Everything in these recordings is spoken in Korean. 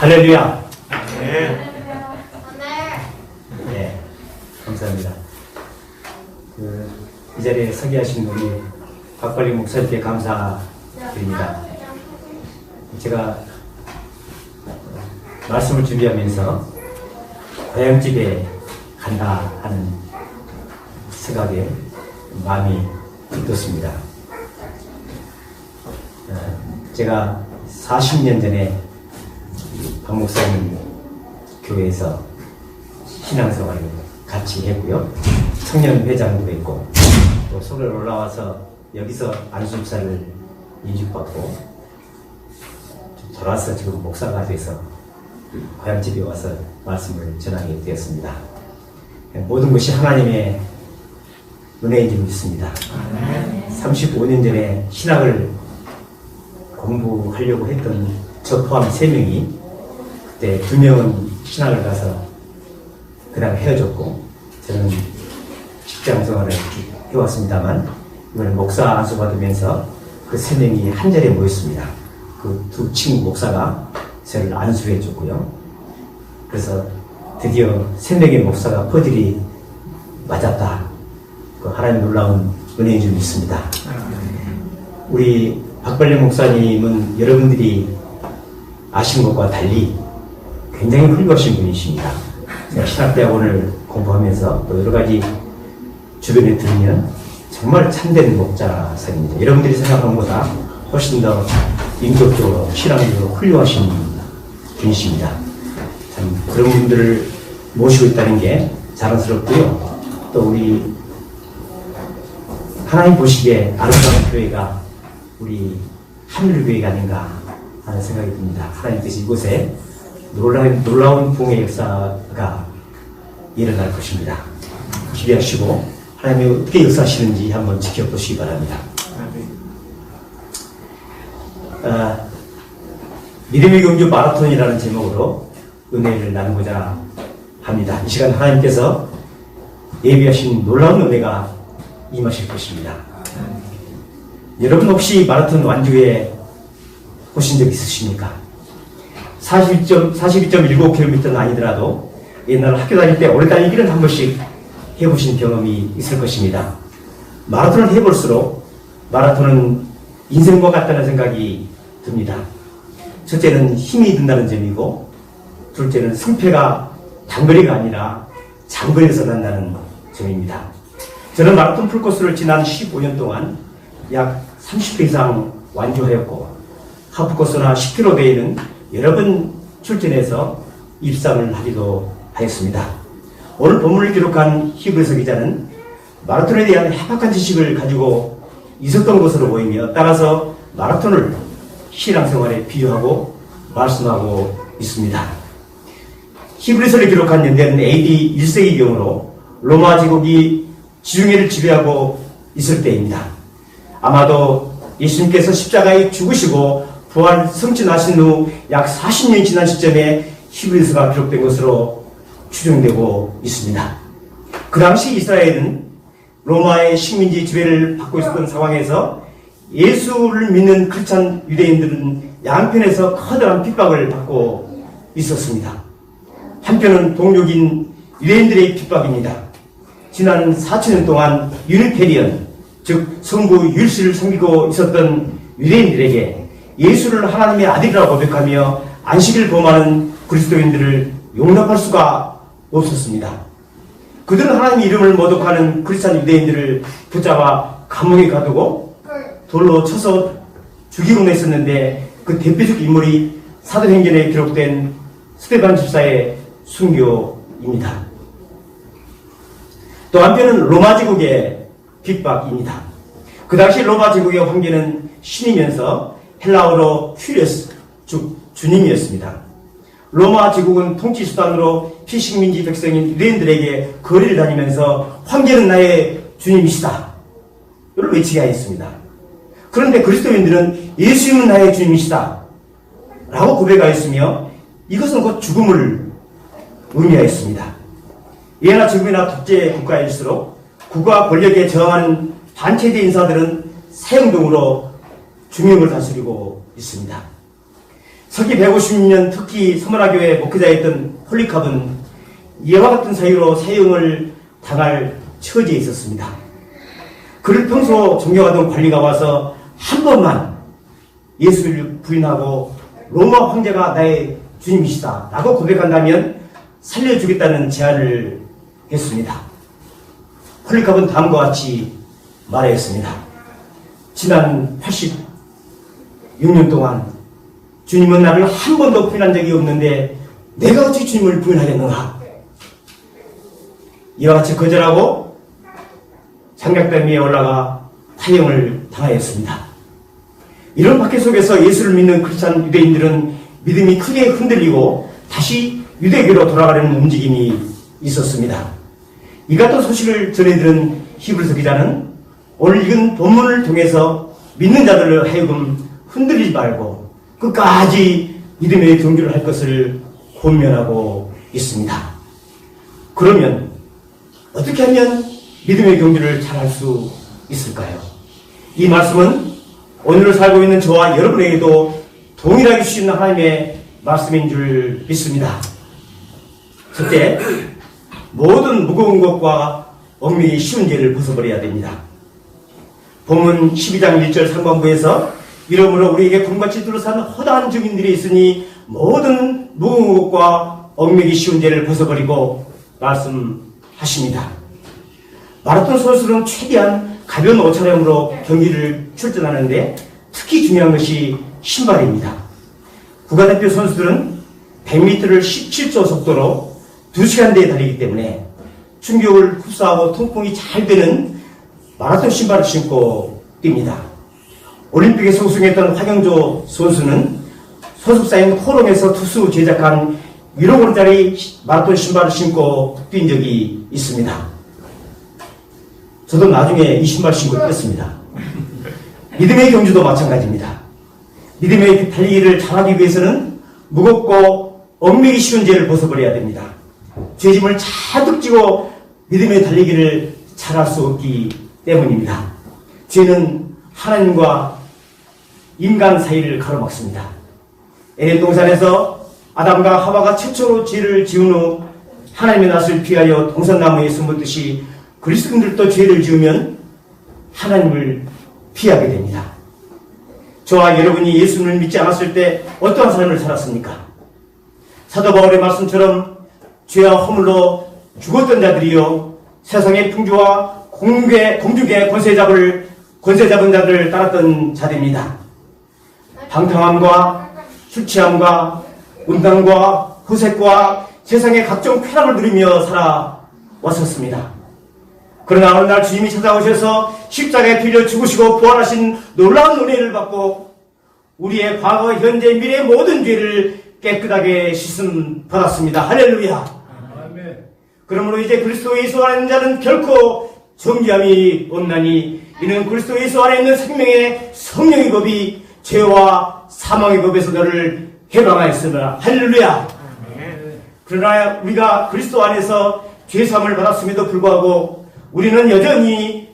할렐루야. 네. 네, 감사합니다. 이 자리에 서게 하신 우리 박관리 목사님께 감사드립니다. 제가 말씀을 준비하면서 고향집에 간다 하는 생각에 마음이 들떴습니다. 제가 40년 전에 박 목사님 교회에서 신앙생활을 같이 했고요. 청년회장도 했고, 또 서울 올라와서 여기서 안수집사를 인식받고 돌아와서 지금 목사가 돼서 고향집에 와서 말씀을 전하게 되었습니다. 모든 것이 하나님의 은혜인 줄 믿습니다. 35년 전에 신학을 공부하려고 했던 저 포함 3명이 그때 2명은 신학을 가서 그다음 헤어졌고, 저는 직장 생활을 해왔습니다만 이번에 목사 안수 받으면서 그 3명이 한 자리에 모였습니다. 그 2 친구 목사가 저를 안수해 줬고요. 그래서 드디어 3명의 목사가 퍼즐이 맞았다. 그 하나님 놀라운 은혜인 줄 믿습니다. 우리 박발령 목사님은 여러분들이 아시는 것과 달리 굉장히 훌륭하신 분이십니다. 제가 신학대학원을 공부하면서 또 여러 가지 주변에 들으면 정말 참된 목자상입니다. 여러분들이 생각하는 것보다 훨씬 더 인격적으로, 신앙적으로 훌륭하신 분이십니다. 참 그런 분들을 모시고 있다는 게 자랑스럽고요. 또 우리 하나님 보시기에 아름다운 교회가 우리 하늘교회가 아닌가 하는 생각이 듭니다. 하나님께서 이곳에 놀라운 부흥의 역사가 일어날 것입니다. 기대하시고 하나님이 어떻게 역사하시는지 한번 지켜보시기 바랍니다. 믿음의 경주 마라톤이라는 제목으로 은혜를 나누고자 합니다. 이 시간 하나님께서 예비하신 놀라운 은혜가 임하실 것입니다. 여러분 혹시 마라톤 완주에 보신 적 있으십니까? 42.19km는 아니더라도 옛날 학교 다닐 때 오래 다니기는 한 번씩 해보신 경험이 있을 것입니다. 마라톤을 해볼수록 마라톤은 인생과 같다는 생각이 듭니다. 첫째는 힘이 든다는 점이고, 둘째는 승패가 단거리가 아니라 장거리에서 난다는 점입니다. 저는 마라톤 풀코스를 지난 15년 동안 약 30회 이상 완주하였고, 하프코스나 10km 대회는 여러 번 출전해서 입상을 하기도 하였습니다. 오늘 본문을 기록한 히브리서 기자는 마라톤에 대한 해박한 지식을 가지고 있었던 것으로 보이며, 따라서 마라톤을 신앙생활에 비유하고 말씀하고 있습니다. 히브리서를 기록한 연대는 AD 1세기경으로 로마 제국이 지중해를 지배하고 있을 때입니다. 아마도 예수님께서 십자가에 죽으시고 부활 성취하신 후 약 40년이 지난 시점에 히브리서가 기록된 것으로 추정되고 있습니다. 그 당시 이스라엘은 로마의 식민지 지배를 받고 있었던 상황에서 예수를 믿는 크리스찬 유대인들은 양편에서 커다란 핍박을 받고 있었습니다. 한편은 동족인 유대인들의 핍박입니다. 지난 4천년 동안 유니테리언, 즉 성부 율시를 섬기고 있었던 유대인들에게 예수를 하나님의 아들이라고 고백하며 안식일 범하는 그리스도인들을 용납할 수가 없었습니다. 그들은 하나님의 이름을 모독하는 크리스찬 유대인들을 붙잡아 감옥에 가두고 돌로 쳐서 죽이곤 했었는데, 그 대표적 인물이 사도행전에 기록된 스데반 집사의 순교입니다. 또 한편은 로마 제국의 핍박입니다. 그 당시 로마 제국의 황제는 신이면서 헬라어로 큐리어스, 즉 주님이었습니다. 로마 제국은 통치 수단으로 피식민지 백성인 유대인들에게 거리를 다니면서 황제는 나의 주님이시다 이를 외치게 하였습니다. 그런데 그리스도인들은 예수님은 나의 주님이시다 라고 고백하였으며, 이것은 곧 죽음을 의미하였습니다. 예나 제국이나 독재 국가일수록 국가 권력에 저항하는 반체제 인사들은 사형동으로 중형을 다스리고 있습니다. 서기 150년 특히 서머나교회 목회자였던 폴리캅은 이와 같은 사유로 사형을 당할 처지에 있었습니다. 그를 평소 존경하던 관리가 와서 한 번만 예수를 부인하고 로마 황제가 나의 주님이시다 라고 고백한다면 살려주겠다는 제안을 했습니다. 폴리캅은 다음과 같이 말하였습니다. 지난 86년 동안 주님은 나를 한 번도 부인한 적이 없는데 내가 어찌 주님을 부인하겠는가? 이와 같이 거절하고 장작담 위에 올라가 파형을 당하였습니다. 이런 박해 속에서 예수를 믿는 크리스찬 유대인들은 믿음이 크게 흔들리고 다시 유대교로 돌아가려는 움직임이 있었습니다. 이 같은 소식을 전해들은 히브리서 기자는 오늘 읽은 본문을 통해서 믿는 자들을 하여금 흔들리지 말고 끝까지 믿음의 경주를 할 것을 권면하고 있습니다. 그러면 어떻게 하면 믿음의 경주를 잘할 수 있을까요? 이 말씀은 오늘을 살고 있는 저와 여러분에게도 동일하게 주신 하나님의 말씀인 줄 믿습니다. 첫째, 모든 무거운 것과 얽매기 쉬운 죄를 벗어버려야 됩니다. 본문 12장 1절 상반부에서 이러므로 우리에게 군같이 둘러싼 허다한 증인들이 있으니 모든 무거운 것과 얽매기 쉬운 죄를 벗어버리고 말씀하십니다. 마라톤 선수는 최대한 가벼운 옷차림으로 경기를 출전하는데 특히 중요한 것이 신발입니다. 국가대표 선수들은 100m를 17초 속도로 2시간대에 달리기 때문에 충격을 흡수하고 통풍이 잘 되는 마라톤 신발을 신고 뜁니다. 올림픽에서 우승했던 황영조 선수는 소속사인 코롱에서 투수 제작한 1억 원짜리 마라톤 신발을 신고 뛴 적이 있습니다. 저도 나중에 이 신발 신고 뛰었습니다. 믿음의 경주도 마찬가지입니다. 믿음의 달리기를 잘하기 위해서는 무겁고 얽매기 쉬운 죄를 벗어버려야 됩니다. 죄짐을 가득 지고 믿음의 달리기를 잘할 수 없기 때문입니다. 죄는 하나님과 인간 사이를 가로막습니다. 에덴 동산에서 아담과 하와가 최초로 죄를 지은 후 하나님의 낯을 피하여 동산나무에 숨었듯이 그리스도인들도 죄를 지으면 하나님을 피하게 됩니다. 저와 여러분이 예수님을 믿지 않았을 때 어떠한 삶을 살았습니까? 사도 바울의 말씀처럼 죄와 허물로 죽었던 자들이요 세상의 풍조와 공중의 권세 잡은 자들을 따랐던 자들입니다. 방탕함과 술취함과 음란과 호색과 세상의 각종 쾌락을 누리며 살아왔었습니다. 그러나 어느 날 주님이 찾아오셔서 십자가에 빌려 죽으시고 부활하신 놀라운 은혜를 받고 우리의 과거, 현재, 미래의 모든 죄를 깨끗하게 씻음 받았습니다. 할렐루야. 그러므로 이제 그리스도 예수 안에 있는 자는 결코 정죄함이 없나니 이는 그리스도 예수 안에 있는 생명의 성령의 법이 죄와 사망의 법에서 너를 해방하였으나 할렐루야. 그러나 우리가 그리스도 안에서 죄사함을 받았음에도 불구하고 우리는 여전히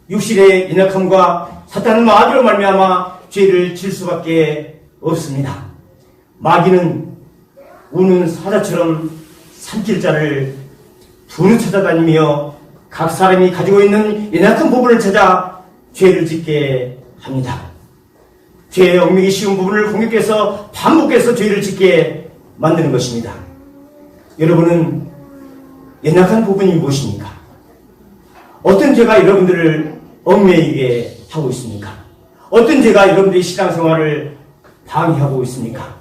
육신의 연약함과 사탄의 마귀로 말미암아 죄를 질 수밖에 없습니다. 마귀는 우는 사자처럼 산길자를 두루 찾아다니며 각 사람이 가지고 있는 연약한 부분을 찾아 죄를 짓게 합니다. 죄의 얽매기 쉬운 부분을 공격해서 반복해서 죄를 짓게 만드는 것입니다. 여러분은 연약한 부분이 무엇입니까? 어떤 죄가 여러분들을 얽매이게 하고 있습니까? 어떤 죄가 여러분들의 신앙생활을 방해하고 있습니까?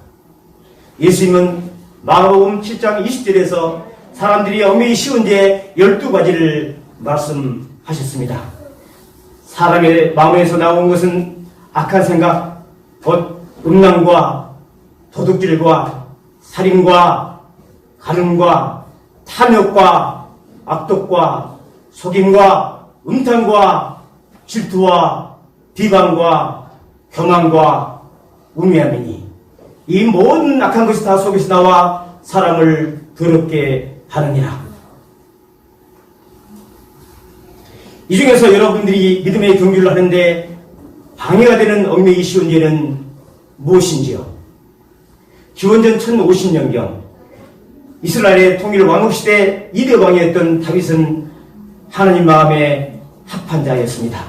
예수님은 마가복음 7장 20절에서 사람들이 얽매이기 쉬운 죄 12가지를 말씀하셨습니다. 사람의 마음에서 나온 것은 악한 생각, 곧 음란과 도둑질과 살인과 간음과 탐욕과 악독과 속임과 음탕과 질투와 비방과 교만과 우매함이니 이 모든 악한 것이 다 속에서 나와 사람을 더럽게 하느니라. 이 중에서 여러분들이 믿음의 경주를 하는데 방해가 되는 얽매이기 쉬운 죄는 무엇인지요? 기원전 1050년경 이스라엘의 통일 왕국시대 2대 왕이었던 다윗은 하나님 마음에 합한 자였습니다.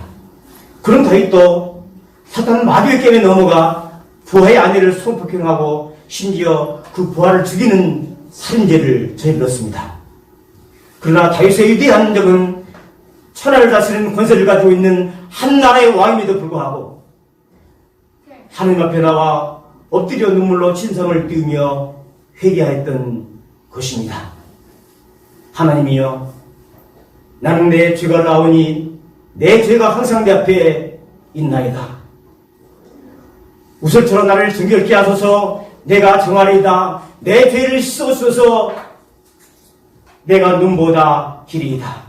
그런 다윗도 사탄 마귀의 게임에 넘어가 부하의 아내를 성폭행하고 심지어 그 부하를 죽이는 살인죄를 저질렀습니다. 그러나 다윗의 위대한 점은 천하를 다스리는 권세를 가지고 있는 한 나라의 왕임에도 불구하고 하나님 앞에 나와 엎드려 눈물로 진성을 띄우며 회개하였던 것입니다. 하나님이여, 나는 내 죄가 나오니 내 죄가 항상 내 앞에 있나이다. 우설처럼 나를 정결케 하소서. 내가 정하리이다. 내 죄를 씻어주소서. 내가 눈보다 길이이다.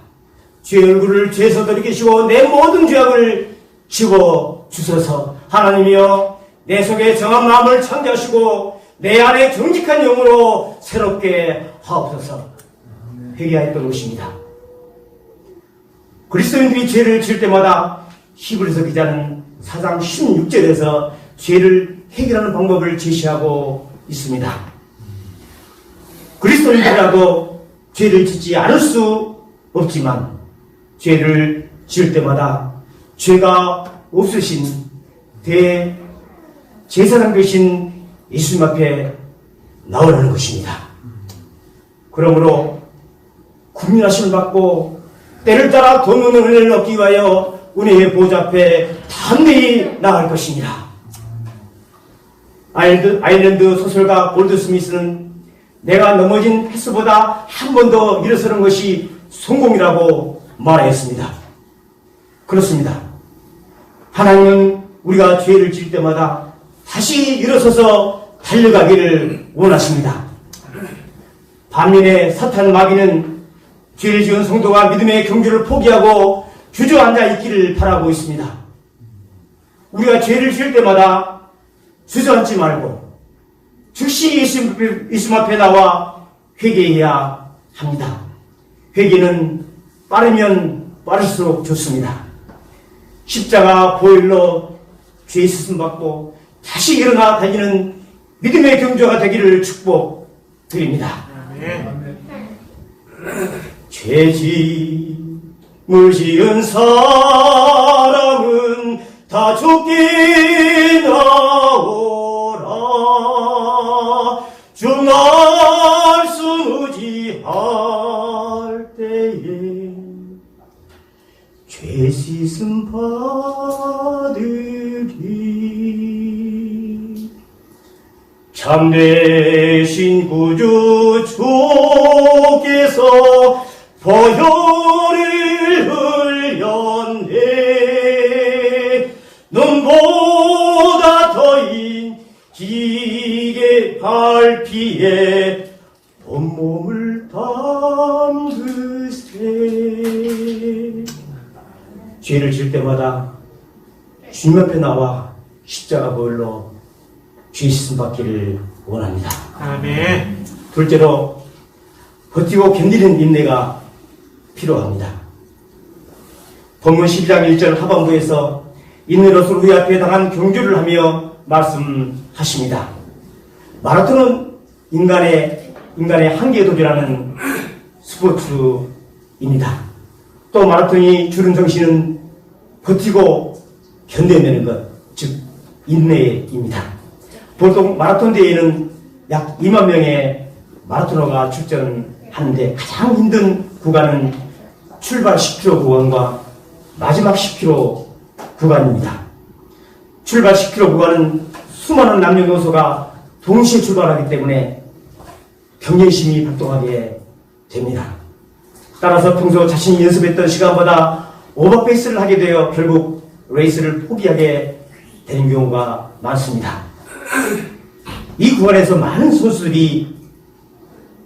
죄의 얼굴을 죄에서 돌이키시고 내 모든 죄악을 지워주소서. 하나님이여, 내 속에 정한 마음을 창조하시고 내 안에 정직한 영으로 새롭게 하옵소서. 회개하였던 것입니다. 그리스도인들이 죄를 지을 때마다 히브리서 기자는 4장 16절에서 죄를 해결하는 방법을 제시하고 있습니다. 그리스도인들이라도 죄를 짓지 않을 수 없지만 죄를 지을 때마다 죄가 없으신 대제사장 되신 예수님 앞에 나오라는 것입니다. 그러므로 국민하심을 받고 때를 따라 돈 없는 은혜를 얻기 위하여 은혜의 보좌 앞에 담대히 나갈 것입니다. 아일랜드 소설가 골드 스미스는 내가 넘어진 횟수보다 한 번 더 일어서는 것이 성공이라고 말하였습니다. 그렇습니다. 하나님은 우리가 죄를 지을 때마다 다시 일어서서 달려가기를 원하십니다. 반면에 사탄 마귀는 죄를 지은 성도가 믿음의 경주를 포기하고 주저앉아 있기를 바라고 있습니다. 우리가 죄를 지을 때마다 주저앉지 말고 즉시 예수님 앞에 나와 회개해야 합니다. 회개는 빠르면 빠를수록 좋습니다. 십자가 보혈로 죄 씻음 받고 다시 일어나 다니는 믿음의 경주가 되기를 축복드립니다. 죄짐을 지은 사람은 다 죽게 나오라. 주 말씀 의지할 때에 죄 씻음 받으리. 참되신 구주 주께서 보혈을 흘렸네. 눈보다 더 인기게 발피에 온몸을 담그세. 죄를 질 때마다 주님 앞에 나와 십자가 보혈로 죄 씻음 받기를 원합니다. 아멘. 둘째로 버티고 견디는 인내가 필요합니다. 본문 12장 1절 하반부에서 인내로서 우리 앞에 당한 경주를 하며 말씀하십니다. 마라톤은 인간의 한계에 도전하는 스포츠입니다. 또 마라톤이 주는 정신은 버티고 견뎌내는 것, 즉 인내입니다. 보통 마라톤 대회는 약 2만 명의 마라토너가 출전하는데 가장 힘든 구간은 출발 10km 구간과 마지막 10km 구간입니다. 출발 10km 구간은 수많은 남녀노소가 동시에 출발하기 때문에 경쟁심이 발동하게 됩니다. 따라서 평소 자신이 연습했던 시간보다 오버페이스를 하게 되어 결국 레이스를 포기하게 되는 경우가 많습니다. 이 구간에서 많은 선수들이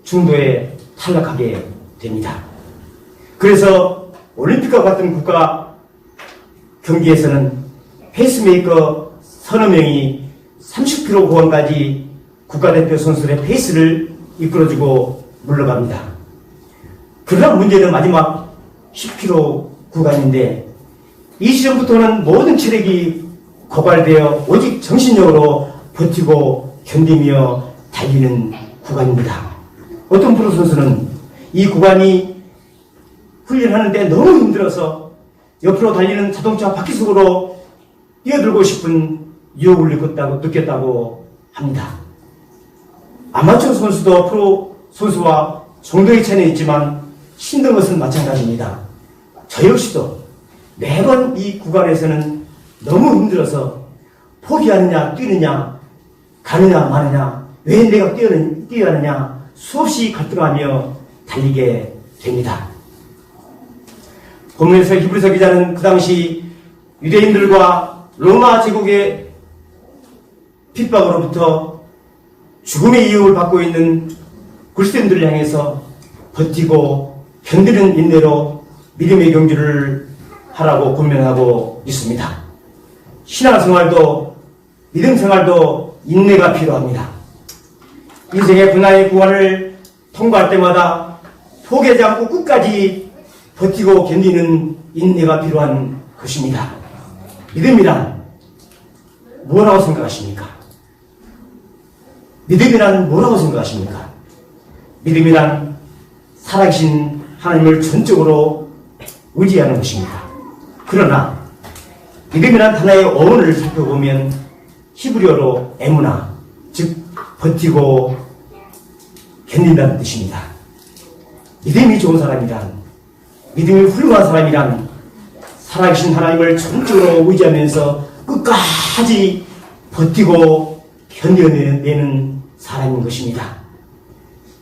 중도에 탈락하게 됩니다. 그래서 올림픽과 같은 국가 경기에서는 페이스메이커 서너 명이 30km 구간까지 국가대표 선수들의 페이스를 이끌어주고 물러갑니다. 그러나 문제는 마지막 10km 구간인데 이 시점부터는 모든 체력이 고갈되어 오직 정신력으로 버티고 견디며 달리는 구간입니다. 어떤 프로 선수는 이 구간이 훈련하는데 너무 힘들어서 옆으로 달리는 자동차 바퀴 속으로 뛰어들고 싶은 유혹을 느꼈다고 합니다. 아마추어 선수도 프로 선수와 정도의 차이는 있지만 힘든 것은 마찬가지입니다. 저 역시도 매번 이 구간에서는 너무 힘들어서 포기하느냐 뛰느냐 가느냐 마느냐 왜 내가 뛰어야 하느냐 수없이 갈등하며 달리게 됩니다. 본문에서 히브리서 기자는 그 당시 유대인들과 로마 제국의 핍박으로부터 죽음의 이유를 받고 있는 그리스도인들을 향해서 버티고 견디는 인내로 믿음의 경주를 하라고 권면하고 있습니다. 신앙생활도 믿음 생활도 인내가 필요합니다. 인생의 고난의 구간을 통과할 때마다 포기하지 않고 끝까지 버티고 견디는 인내가 필요한 것입니다. 믿음이란 뭐라고 생각하십니까? 믿음이란 뭐라고 생각하십니까? 믿음이란 살아계신 하나님을 전적으로 의지하는 것입니다. 그러나 믿음이란 단어의 어원을 살펴보면 히브리어로 에무나, 즉 버티고 견딘다는 뜻입니다. 믿음이 좋은 사람이란, 믿음이 훌륭한 사람이란 살아계신 하나님을 전적으로 의지하면서 끝까지 버티고 견뎌내는 사람인 것입니다.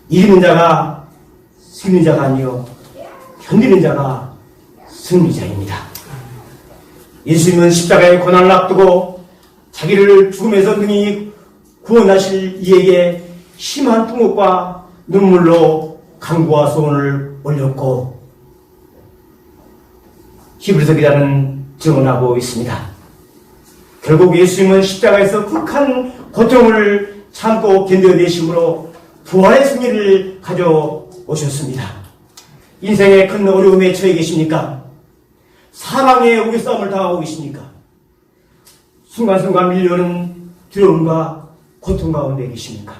이기는 자가 승리는 자가 아니요 견디는 자가 승리자입니다. 예수님은 십자가의 고난을 앞두고 자기를 죽음에서 능히 구원하실 이에게 심한 통곡과 눈물로 간구와 소원을 올렸고 히브리서 기자는 증언하고 있습니다. 결국 예수님은 십자가에서 극한 고통을 참고 견뎌내심으로 부활의 승리를 가져오셨습니다. 인생의 큰 어려움에 처해 계십니까? 사망의 우겨싸움을 당하고 계십니까? 순간순간 밀려오는 두려움과 고통 가운데 계십니까?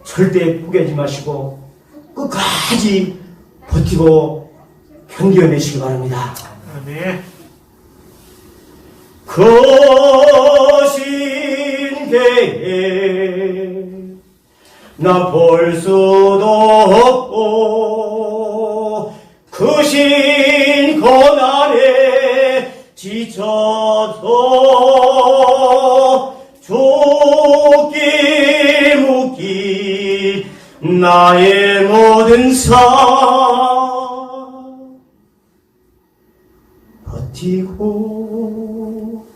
절대 포기하지 마시고 끝까지 버티고 견뎌내시기 바랍니다. 네. 거신 게 나 볼 수도 없고 거신 고난에 지쳐서 죽기 묵기 나의 모든 삶 버티고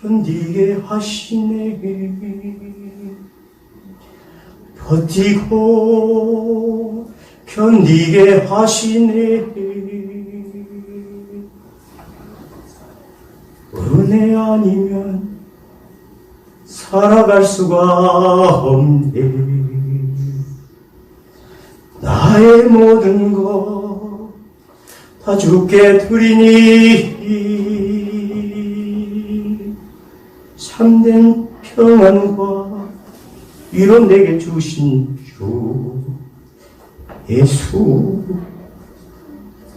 견디게 하시네. 버티고 견디게 하시네. 은혜 아니면 살아갈 수가 없네. 나의 모든 것 다 주께 드리니 참된 평안과 위로 내게 주신 주 예수,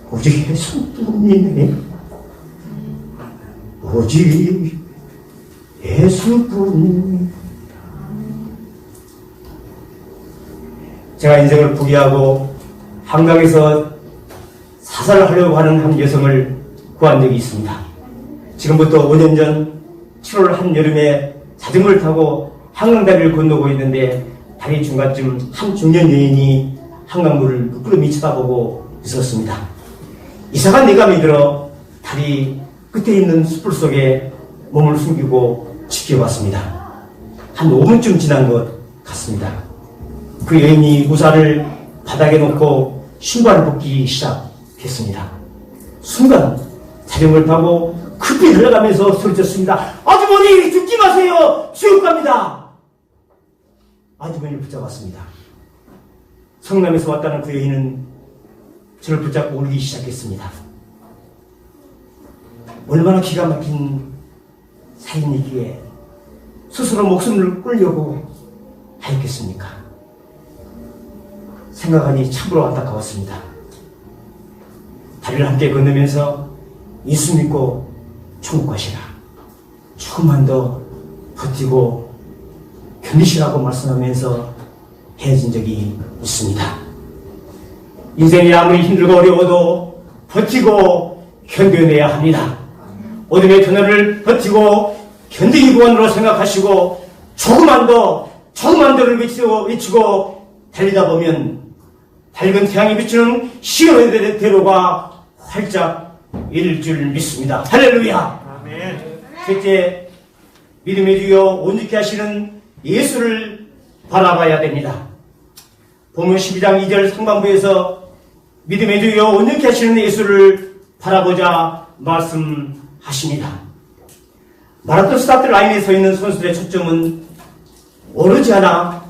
오직 예수뿐이네. 오직 예수뿐이네. 제가 인생을 포기하고 한강에서 사살을 하려고 하는 한 여성을 구한 적이 있습니다. 지금부터 5년 전 7월 한여름에 자전거를 타고 한강다리를 건너고 있는데 다리 중간쯤 한 중년 여인이 한강물을 부끄러미 쳐다보고 있었습니다. 이상한 예감이 들어 다리 끝에 있는 숯불 속에 몸을 숨기고 지켜봤습니다. 한 5분쯤 지난 것 같습니다. 그 여인이 우산을 바닥에 놓고 신발을 벗기 시작했습니다. 순간 자전거를 타고 급히 달려가면서 소리쳤습니다. 아주머니 죽지 마세요. 지옥 갑니다. 아주머니를 붙잡았습니다. 성남에서 왔다는 그 여인은 저를 붙잡고 울기 시작했습니다. 얼마나 기가 막힌 사연이기에 스스로 목숨을 끌려고 하였겠습니까? 생각하니 참으로 안타까웠습니다. 다리를 함께 건너면서 예수 믿고 천국 가시라, 조금만 더 버티고 견디시라고 말씀하면서 헤어진 적이 있습니다. 인생이 아무리 힘들고 어려워도 버티고 견뎌내야 합니다. 어둠의 터널을 버티고 견디기 구원으로 생각하시고 조금만 더를 외치고 달리다 보면 밝은 태양이 비추는 시온의 대로가 활짝 열릴 줄 믿습니다. 할렐루야. 아멘. 셋째, 믿음의 주여 온전케 하시는 예수를 바라봐야 됩니다. 본문 12장 2절 상반부에서 믿음의 주여 온전케 하시는 예수를 바라보자 말씀하십니다. 마라톤 스타트 라인에 서 있는 선수들의 초점은 오로지 하나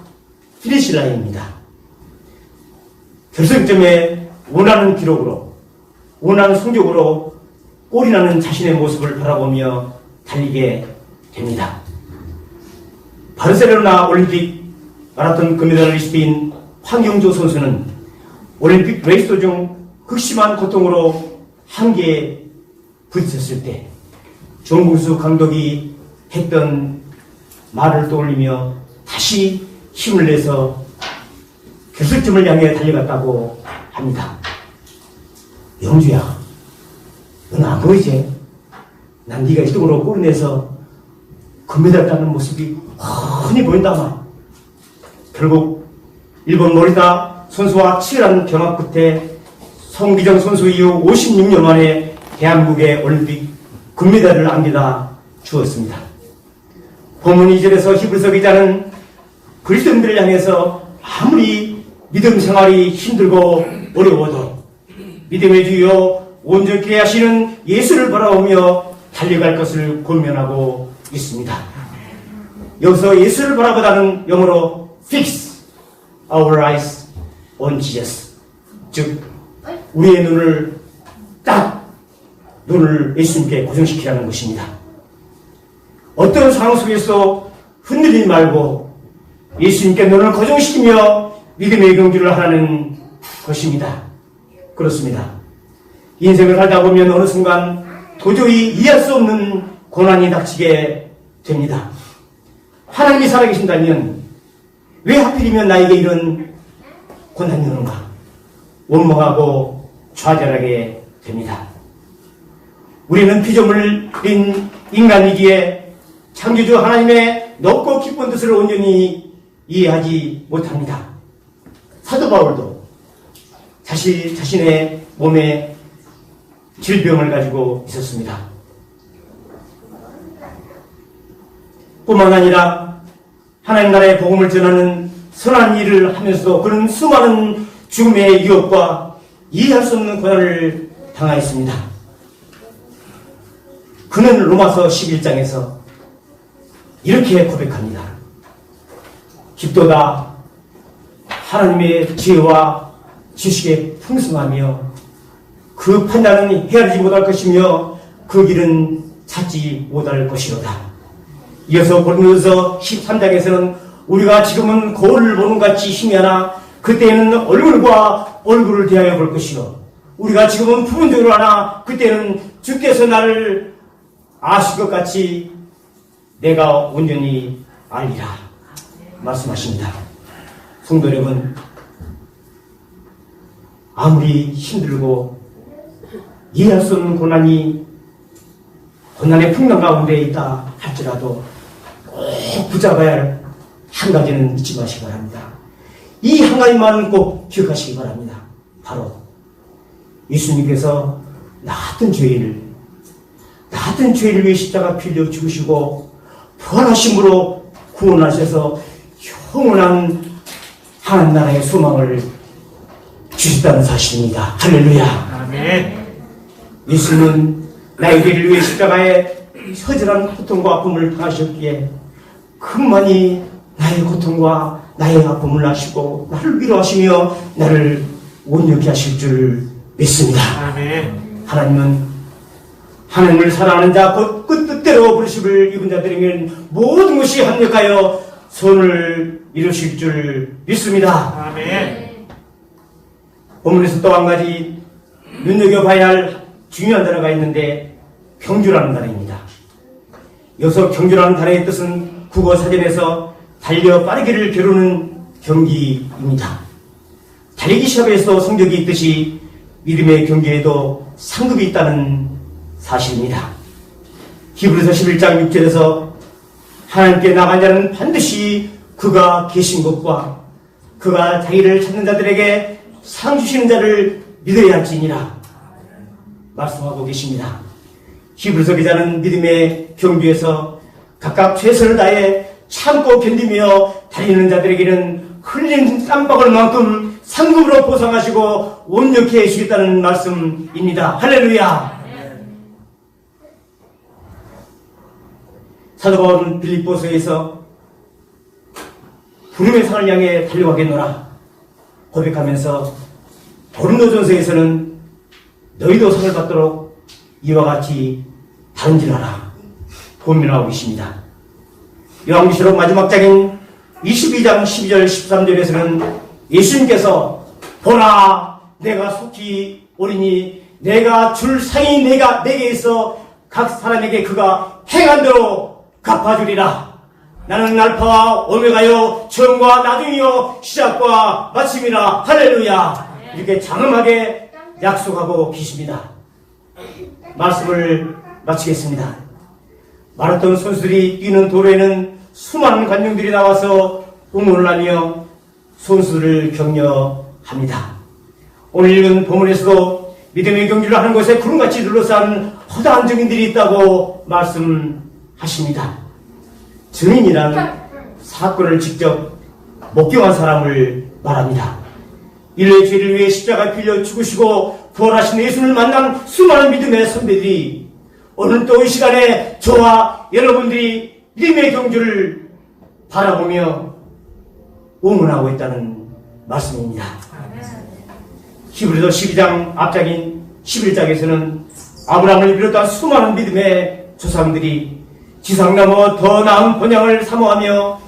피니시 라인입니다. 결승점에 원하는 기록으로, 원하는 성적으로 골이 나는 자신의 모습을 바라보며 달리게 됩니다. 바르셀로나 올림픽 마라톤 금메달리스트인 황영조 선수는 올림픽 레이스 도중 극심한 고통으로 한계에 부딪혔을 때 정국수 감독이 했던 말을 떠올리며 다시 힘을 내서 결승점을 향해 달려갔다고 합니다. 영주야, 너는 안 보이지? 난 네가 1등으로 골을 내서 금메달 따는 모습이 훤히 보인다마. 결국 일본 모리다 선수와 치열한 경합 끝에 송기정 선수 이후 56년 만에 대한민국의 올림픽 금메달을 안겨다 주었습니다. 본문 2절에서 히브리서 기자는 그리스도인들을 향해서 아무리 믿음 생활이 힘들고 어려워도 믿음의 주여 온전케 하시는 예수를 바라보며 달려갈 것을 권면하고 있습니다. 여기서 예수를 바라보다는 영어로 fix our eyes on Jesus, 즉 우리의 눈을 예수님께 고정시키라는 것입니다. 어떤 상황 속에서 흔들리지 말고 예수님께 눈을 고정시키며 믿음의 경주를 하라는 것입니다. 그렇습니다. 인생을 살다 보면 어느 순간 도저히 이해할 수 없는 고난이 닥치게 됩니다. 하나님이 살아계신다면 왜 하필이면 나에게 이런 고난이 오는가? 원망하고 좌절하게 됩니다. 우리는 피조물인 인간이기에 창조주 하나님의 높고 깊은 뜻을 온전히 이해하지 못합니다. 사도 바울도 자신의 몸에 질병을 가지고 있었습니다. 뿐만 아니라 하나님 나라의 복음을 전하는 선한 일을 하면서도 그는 수많은 죽음의 유혹과 이해할 수 없는 고난을 당하였습니다. 그는 로마서 11장에서 이렇게 고백합니다. 깊도다 하나님의 지혜와 지식에 풍성하며 그 판단은 헤아리지 못할 것이며 그 길은 찾지 못할 것이로다. 이어서 고린도서 13장에서는 우리가 지금은 거울을 보는 같이 희미하나 그때는 얼굴과 얼굴을 대하여 볼 것이요 우리가 지금은 부분적으로 하나 그때는 주께서 나를 아실 것 같이 내가 온전히 알리라 말씀하십니다. 성도 여러분, 아무리 힘들고 이해할 수 없는 고난의 풍랑 가운데 있다 할지라도 꼭 붙잡아야 할 한 가지는 잊지 마시기 바랍니다. 이 한 가지만은 꼭 기억하시기 바랍니다. 바로 예수님께서 나 같은 죄인을 위해 십자가 피 흘려 죽으시고 부활하심으로 구원하셔서 영원한 하나님 나라의 소망을 주셨다는 사실입니다. 할렐루야. 아멘. 예수는 나의 죄를 위해 십자가에 처절한 고통과 아픔을 당하셨기에 그만이 나의 고통과 나의 아픔을 아시고 나를 위로하시며 나를 온전케 하실 줄 믿습니다. 아멘. 하나님은 하나님을 사랑하는 자 곧 끝 뜻대로 부르심을 입은 자들에게는 모든 것이 합력하여 선을 이루실 줄 믿습니다. 아멘. 본문에서 또 한 가지 눈여겨봐야 할 중요한 단어가 있는데 경주라는 단어입니다. 여기서 경주라는 단어의 뜻은 국어 사전에서 달려 빠르기를 겨루는 경기입니다. 달리기 시합에서 성적이 있듯이 믿음의 경기에도 상급이 있다는 사실입니다. 히브리서 11장 6절에서 하나님께 나간 자는 반드시 그가 계신 것과 그가 자기를 찾는 자들에게 상 주시는 자를 믿어야 할지니라 말씀하고 계십니다. 히브리서 기자는 믿음의 경주에서 각각 최선을 다해 참고 견디며 달리는 자들에게는 흘린 땀방울만큼 상급으로 보상하시고 온전케 해주겠다는 말씀입니다. 할렐루야. 사도 바울은 빌립보서에서 부름의 상을 향해 달려가겠노라 고백하면서 고린도전서에서는 너희도 상을 받도록 이와 같이 다른질하라 권면하고 계십니다. 요한계시록 마지막 장인 22장 12절 13절에서는 예수님께서 보라 내가 속히 오리니 내가 줄 상이 내게 있어 각 사람에게 그가 행한 대로 갚아주리라. 나는 알파와 오메가요 처음과 나중이요 시작과 마침이라. 할렐루야. 이렇게 장엄하게 약속하고 계십니다. 말씀을 마치겠습니다. 마라톤 선수들이 뛰는 도로에는 수많은 관중들이 나와서 응원을 하며 선수를 격려합니다. 오늘 읽은 본문에서도 믿음의 경주를 하는 곳에 구름같이 둘러싼 허다한 증인들이 있다고 말씀하십니다. 증인이란 사건을 직접 목격한 사람을 말합니다. 인류의 죄를 위해 십자가에 빌려 죽으시고 부활하신 예수를 만난 수많은 믿음의 선배들이 오늘 또 이 시간에 저와 여러분들이 믿음의 경주를 바라보며 응원하고 있다는 말씀입니다. 히브리서 12장 앞장인 11장에서는 아브라함을 비롯한 수많은 믿음의 조상들이 지상 넘어 더 나은 본향을 사모하며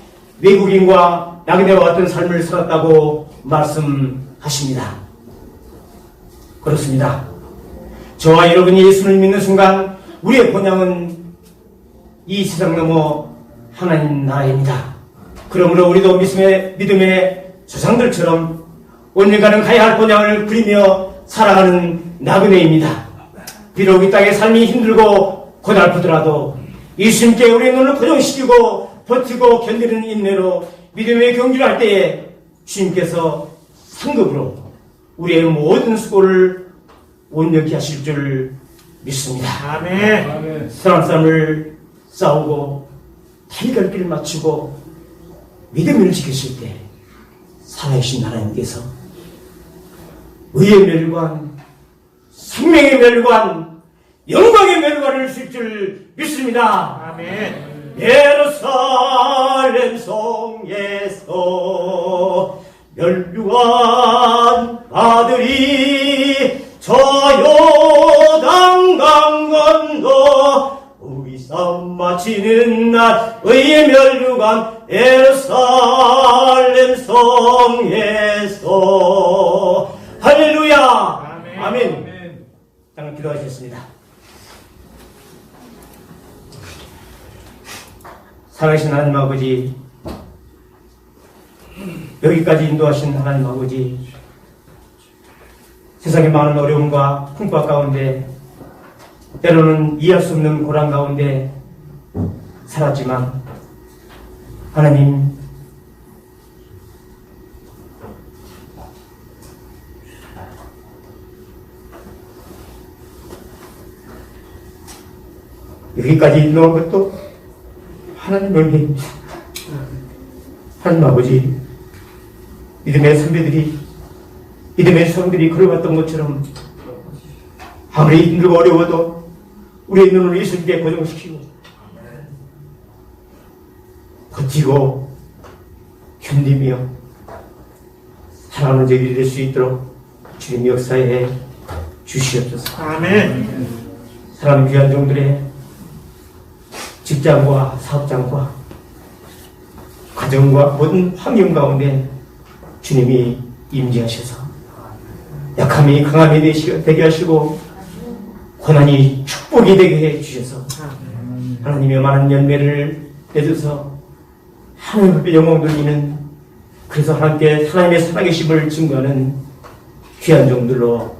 외국인과 나그네와 같은 삶을 살았다고 말씀하십니다. 그렇습니다. 저와 여러분이 예수를 믿는 순간 우리의 본향은 이 세상 넘어 하나님 나라입니다. 그러므로 우리도 믿음의 조상들처럼 언젠가는 가야 할 본향을 그리며 살아가는 나그네입니다. 비록 이 땅의 삶이 힘들고 고달프더라도 예수님께 우리의 눈을 고정시키고 버티고 견디는 인내로 믿음의 경주를 할 때에 주님께서 상급으로 우리의 모든 수고를 온전히 하실 줄 믿습니다. 아멘. 선한 싸움을 싸우고 달걀길을 마치고 믿음을 지키실 때 살아계신 하나님께서 의의 멸관, 생명의 멸관, 영광의 멸관을 주실 줄 믿습니다. 아멘. 예루살렘 성에서 멸류관 아들이 저 요단 강 건너 우리 싸움 마치는 날 의의 멸류관 예루살렘 성에서 할렐루야. 아멘. 아멘. 잠깐 기도하셨습니다. 살아계신 하나님 아버지, 여기까지 인도하신 하나님 아버지, 세상의 많은 어려움과 풍파 가운데 때로는 이해할 수 없는 고난 가운데 살았지만 하나님 여기까지 인도한 것도 하나님 은혜입니다. 하나님 아버지, 믿음의 선배들이 믿음의 사람들이 걸어갔던 것처럼 아무리 힘들고 어려워도 우리의 눈을 예수님께 고정시키고 버티고 견디며 사랑하는 저희들이 될 수 있도록 주님 역사에 주시옵소서. 아멘. 사랑하는 귀한 종들의 직장과 사업장과 가정과 모든 환경 가운데 주님이 임재하셔서 약함이 강함이 되게 하시고 고난이 축복이 되게 해주셔서 하나님의 많은 연매를 내줘서 하나님 앞에 영광 돌리는, 그래서 하나님께 하나님의 살아계심을 증거하는 귀한 종들로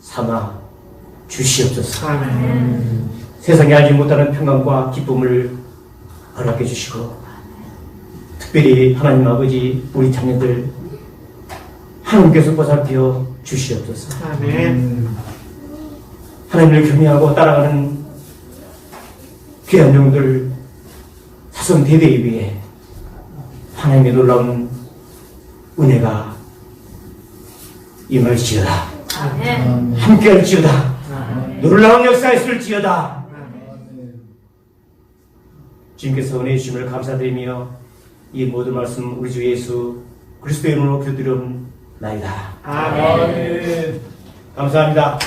삼아 주시옵소서. 세상에 알지 못하는 평강과 기쁨을 허락해 주시고, 특별히 하나님 아버지 우리 자녀들 하나님께서 보살펴 주시옵소서. 하나님을 경외하고 따라가는 귀한 종들 사선 대대 위에 하나님의 놀라운 은혜가 임할지어다. 함께할지어다. 놀라운 역사 있을지어다. 주님께서 은혜 주심을 감사드리며 이 모든 말씀 우리 주 예수 그리스도의 이름으로 기도드리옵나이다. 아멘. 감사합니다.